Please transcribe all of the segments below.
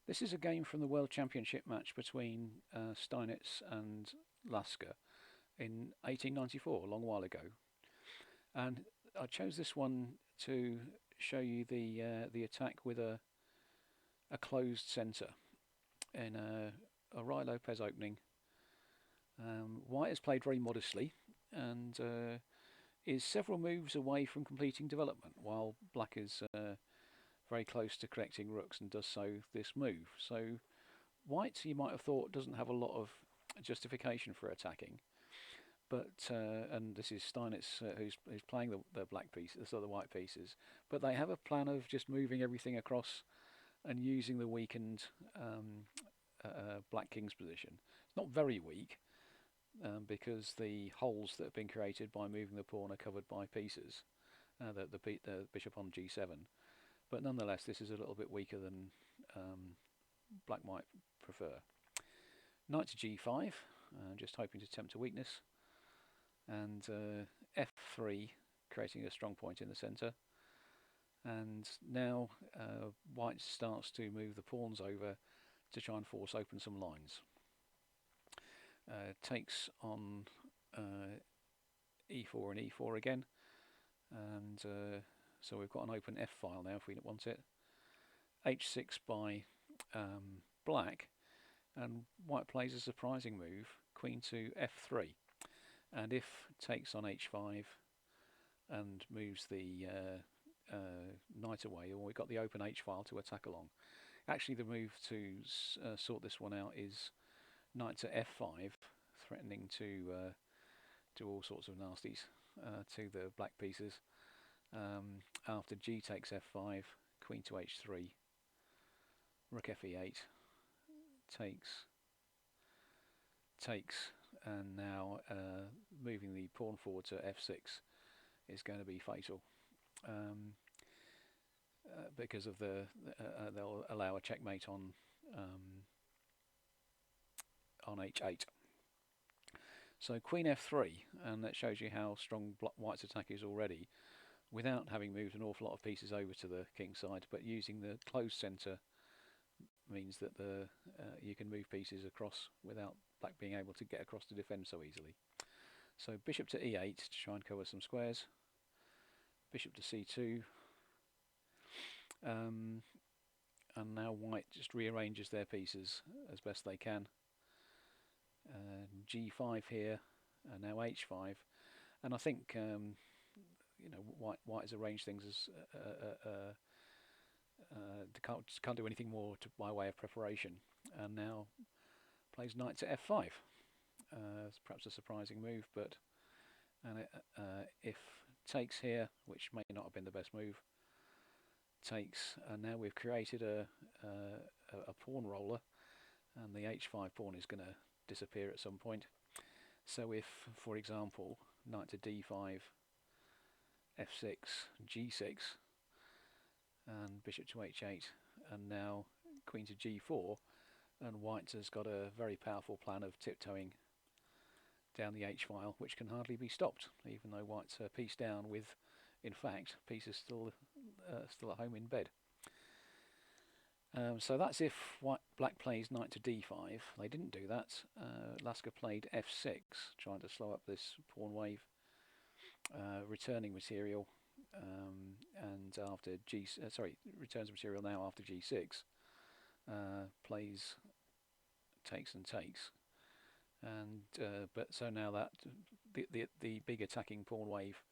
This is a game from the World Championship match between Steinitz and Lasker in 1894, a long while ago. And I chose this one to show you the attack with a closed centre in a Rai Lopez opening. White has played very modestly and is several moves away from completing development, while Black is very close to collecting rooks and does so this move. So White, you might have thought, doesn't have a lot of justification for attacking, but and this is Steinitz who's playing the black pieces, so the white pieces, but they have a plan of just moving everything across and using the weakened black king's position. It's not very weak, because the holes that have been created by moving the pawn are covered by pieces, the bishop on g7. But nonetheless, this is a little bit weaker than black might prefer. Knight to g5, just hoping to tempt a weakness, and f3, creating a strong point in the centre. And now white starts to move the pawns over to try and force open some lines. Takes on e4 and e4 again, and so we've got an open f file now if we want it. h6 by black, and white plays a surprising move, queen to f3, and if takes on h5 and moves the knight away, or we've got the open h file to attack along. Actually, the move to sort this one out is knight to f5, threatening to do all sorts of nasties to the black pieces. After g takes f5, queen to h3, rook fe8, takes, and now moving the pawn forward to f6 is going to be fatal, because of they'll allow a checkmate on h8. So queen f3, and that shows you how strong white's attack is already, without having moved an awful lot of pieces over to the king side, but using the closed centre means that you can move pieces across without black being able to get across to defend so easily. So bishop to e8 to try and cover some squares, bishop to c2, and now white just rearranges their pieces as best they can. g5 here, and now h5, and I think white has arranged things as can't do anything more by way of preparation, and now plays knight to f5. It's perhaps a surprising move, but if takes here, which may not have been the best move, takes, and now we've created a pawn roller, and the h5 pawn is going to disappear at some point. So if, for example, knight to d5, f6, g6, and bishop to h8, and now queen to g4, and white has got a very powerful plan of tiptoeing down the h file, which can hardly be stopped, even though white's a piece down with, in fact, pieces still at home in bed. So that's if black plays knight to d5. They didn't do that. Lasker played f6, trying to slow up this pawn wave, returning material, and after returns material now after g6, plays takes and takes, and but so now that the big attacking pawn wave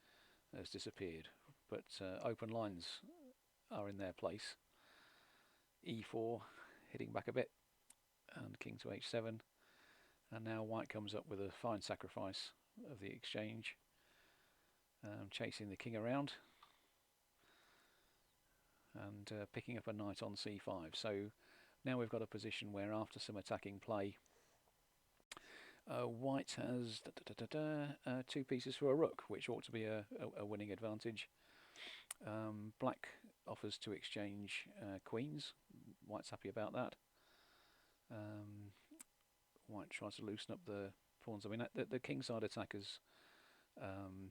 has disappeared, but open lines are in their place. e4, hitting back a bit, and king to h7, and now white comes up with a fine sacrifice of the exchange, chasing the king around and picking up a knight on c5. So now we've got a position where, after some attacking play, white has two pieces for a rook, which ought to be a winning advantage. Black offers to exchange queens. White's happy about that. White tries to loosen up the pawns. I mean, the kingside attack has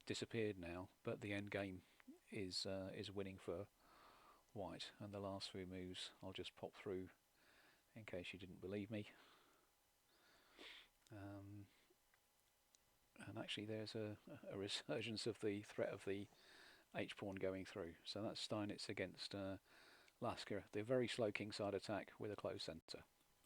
disappeared now, but the end game is winning for white. And the last few moves I'll just pop through in case you didn't believe me. And actually there's a resurgence of the threat of the h-pawn going through. So that's Steinitz against Lasker, the very slow kingside attack with a closed centre.